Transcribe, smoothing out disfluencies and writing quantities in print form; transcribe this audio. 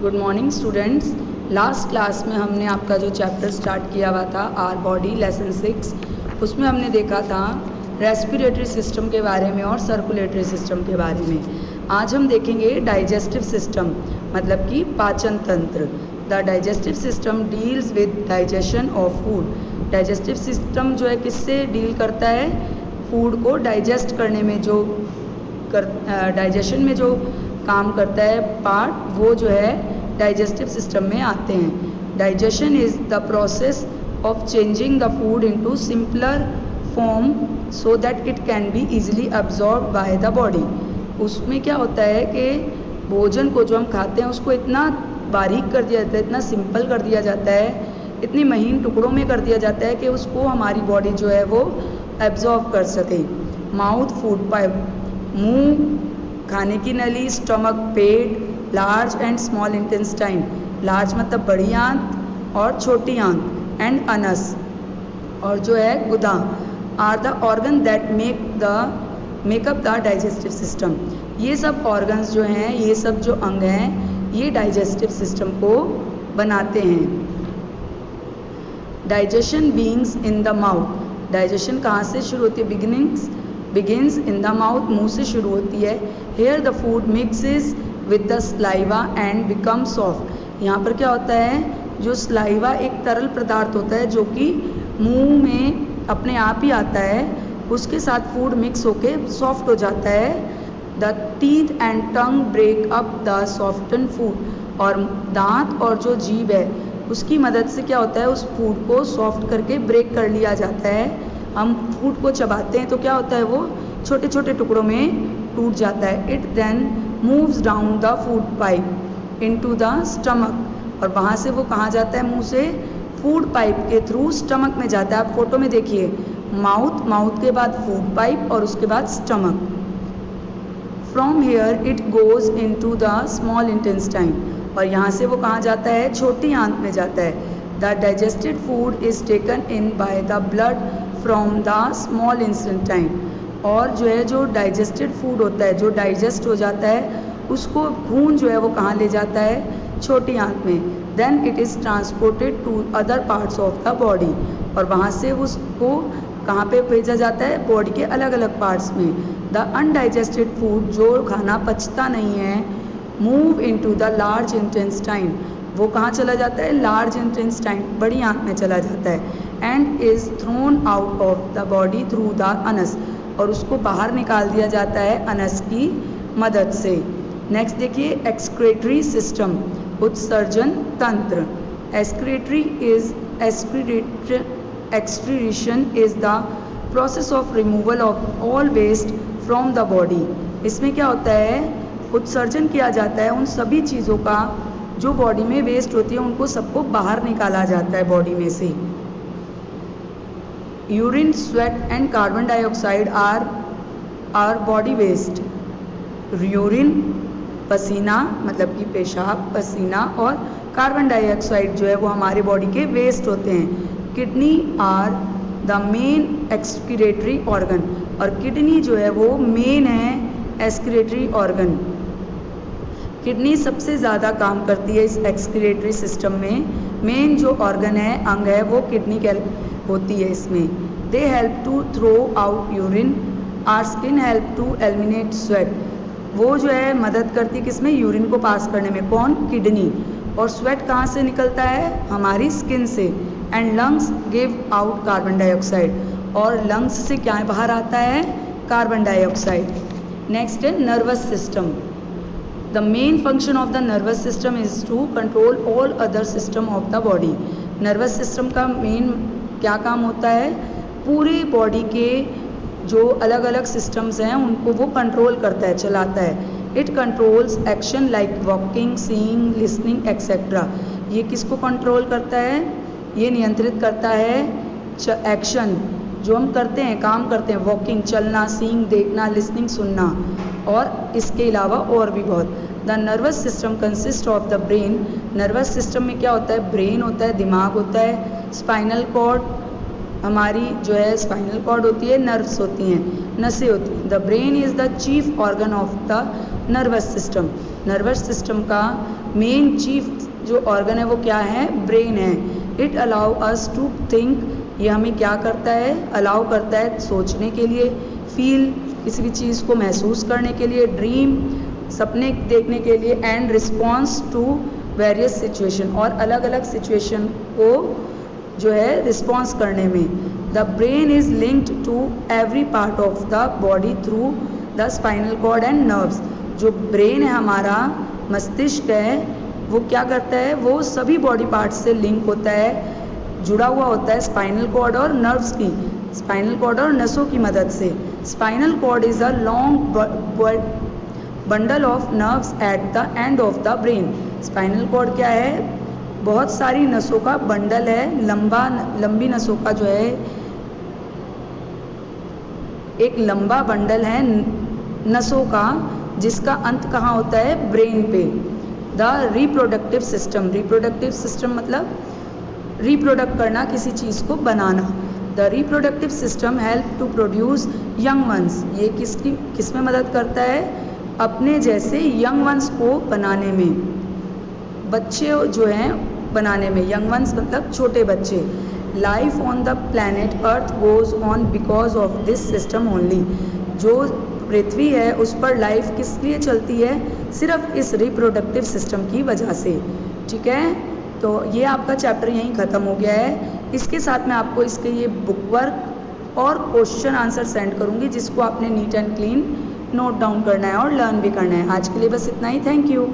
Good morning students. Last class में हमने आपका जो चैप्टर स्टार्ट किया हुआ था आवर बॉडी लेसन 6, उसमें हमने देखा था रेस्पिरेटरी सिस्टम के बारे में और सर्कुलेटरी सिस्टम के बारे में। आज हम देखेंगे डाइजेस्टिव सिस्टम, मतलब कि पाचन तंत्र। The digestive system deals with digestion of food. Digestive system जो है किससे डील करता है? फूड को डाइजेस्ट करने में डाइजेशन में जो काम करता है पार्ट, वो जो है डाइजेस्टिव सिस्टम में आते हैं। Digestion is the process of changing the food into simpler form so that it can be easily absorb by the body. उसमें क्या होता है कि भोजन को जो हम खाते हैं उसको इतना बारीक कर दिया जाता है, इतना सिंपल कर दिया जाता है, इतनी महीन टुकड़ों में कर दिया जाता है कि उसको हमारी बॉडी जो है वो एब्जॉर्ब कर सके। माउथ फूड पाइप, मुंह खाने की नली, stomach pet, large and small intestine, large मतलब बड़ी आंत और छोटी आंत, एंड अनस और जो है गुदा, are the organ that make up the digestive system. ये सब ऑर्गन्स जो हैं, ये सब जो अंग हैं, ये डाइजेस्टिव सिस्टम को बनाते हैं। Digestion beings in the mouth. Digestion कहाँ से शुरू होती है? बिगिन्स इन द माउथ, मुंह से शुरू होती है। Here the food mixes with the saliva and become soft. यहाँ पर क्या होता है? जो स्लाइवा एक तरल पदार्थ होता है जो कि मुंह में अपने आप ही आता है, उसके साथ फूड मिक्स होके सॉफ्ट हो जाता है। The teeth and tongue break up the soften food. और दांत और जो जीभ है उसकी मदद से क्या होता है? उस फूड को सॉफ्ट करके ब्रेक कर लिया जाता है। हम फूड को चबाते हैं तो क्या होता है? वो छोटे छोटे टुकड़ों में टूट जाता है। It then moves down the food pipe into the stomach. और वहाँ से वो कहाँ जाता है? मुंह से फूड पाइप के थ्रू स्टमक में जाता है। आप फोटो में देखिए, माउथ के बाद फूड पाइप और उसके बाद stomach. From here it goes into the small intestine. और यहाँ से वो कहाँ जाता है? छोटी आंत में जाता है। The digested food is taken in by the blood from the small intestine. और जो है जो डाइजेस्टेड फूड होता है, जो डाइजेस्ट हो जाता है, उसको खून जो है वो कहाँ ले जाता है? छोटी आंत में। Then it is transported to other parts of the body. और वहाँ से उसको कहाँ पे भेजा जाता है? बॉडी के अलग अलग पार्ट्स में। द अनडाइजेस्टेड फूड, जो खाना पचता नहीं है, move into the large intestine. वो कहाँ चला जाता है? लार्ज इंटेस्टाइन, बड़ी आंत में चला जाता है। And is thrown out of the body through the Anas. और उसको बाहर निकाल दिया जाता है अनस की मदद से। नेक्स्ट देखिए, एक्सक्रीटरी सिस्टम, उत्सर्जन तंत्र। Excretion is the process of removal of all waste from the body. इसमें क्या होता है? उत्सर्जन किया जाता है उन सभी चीज़ों का जो बॉडी में वेस्ट होती है, उनको सबको बाहर निकाला जाता है बॉडी में से। Urine, sweat and carbon dioxide are body waste. Urine पसीना, मतलब कि पेशाब, पसीना, और कार्बन डाइऑक्साइड जो है वो हमारे बॉडी के वेस्ट होते हैं। Kidney are the main excretory organ. और किडनी जो है वो मेन है एक्सक्रीटरी ऑर्गन। किडनी सबसे ज़्यादा काम करती है इस एक्सक्रीटरी सिस्टम में। मेन जो ऑर्गन है, अंग है, वो किडनी होती है इसमें। They help to throw out urine. Our skin help to eliminate sweat. वो जो है मदद करती है किसमें? यूरिन को पास करने में। कौन? किडनी। और स्वेट कहाँ से निकलता है? हमारी स्किन से। And lungs give out carbon dioxide. और लंग्स से क्या बाहर आता है? Carbon dioxide. नेक्स्ट है nervous system. The main function of the nervous system is to control all other system of the body. Nervous system का main क्या काम होता है? पूरी बॉडी के जो अलग अलग सिस्टम्स हैं उनको वो कंट्रोल करता है, चलाता है। It controls action like walking, seeing, listening etcetera. ये किसको कंट्रोल करता है? ये नियंत्रित करता है एक्शन जो हम करते हैं, काम करते हैं, वॉकिंग चलना, सीइंग देखना, लिसनिंग सुनना, और इसके अलावा और भी बहुत। The nervous system consist of the brain. Nervous system में क्या होता है? ब्रेन होता है, दिमाग होता है, स्पाइनल कॉर्ड, हमारी जो है स्पाइनल कॉर्ड होती है, नर्व्स होती हैं, नसें होती हैं। The brain is the chief organ of the nervous system. Nervous system का मेन चीफ जो ऑर्गन है वो क्या है, ब्रेन है। It allow us to think, ये हमें क्या करता है, अलाउ करता है सोचने के लिए, फील, किसी भी चीज़ को महसूस करने के लिए, ड्रीम, सपने देखने के लिए, and response to various situation, और अलग अलग सिचुएशन को जो है रिस्पॉन्स करने में। The brain is linked to every part of the body through the spinal cord and nerves. जो ब्रेन है हमारा, मस्तिष्क है, वो क्या करता है, वो सभी बॉडी पार्ट्स से लिंक होता है, जुड़ा हुआ होता है स्पाइनल कॉर्ड और नर्व्स की, स्पाइनल कॉर्ड और नसों की मदद से। Spinal cord is a long bundle of nerves at the end of the brain. Spinal cord क्या है, बहुत सारी नसों का बंडल है, लंबी नसों का जो है एक लंबा बंडल है नसों का, जिसका अंत कहाँ होता है, ब्रेन पे। द रिप्रोडक्टिव सिस्टम मतलब रिप्रोडक्ट करना, किसी चीज़ को बनाना। The reproductive system help to produce young ones, ये किस में मदद करता है, अपने जैसे यंग वंस को बनाने में, बच्चे जो हैं बनाने में, यंग वंस मतलब छोटे बच्चे। Life on the planet earth goes on because of this system only. जो पृथ्वी है उस पर लाइफ किस लिए चलती है, सिर्फ इस रिप्रोडक्टिव सिस्टम की वजह से। ठीक है, तो ये आपका चैप्टर यहीं ख़त्म हो गया है। इसके साथ मैं आपको इसके ये बुक वर्क और क्वेश्चन आंसर सेंड करूँगी, जिसको आपने neat and clean note down करना है और लर्न भी करना है। आज के लिए बस इतना ही। Thank you.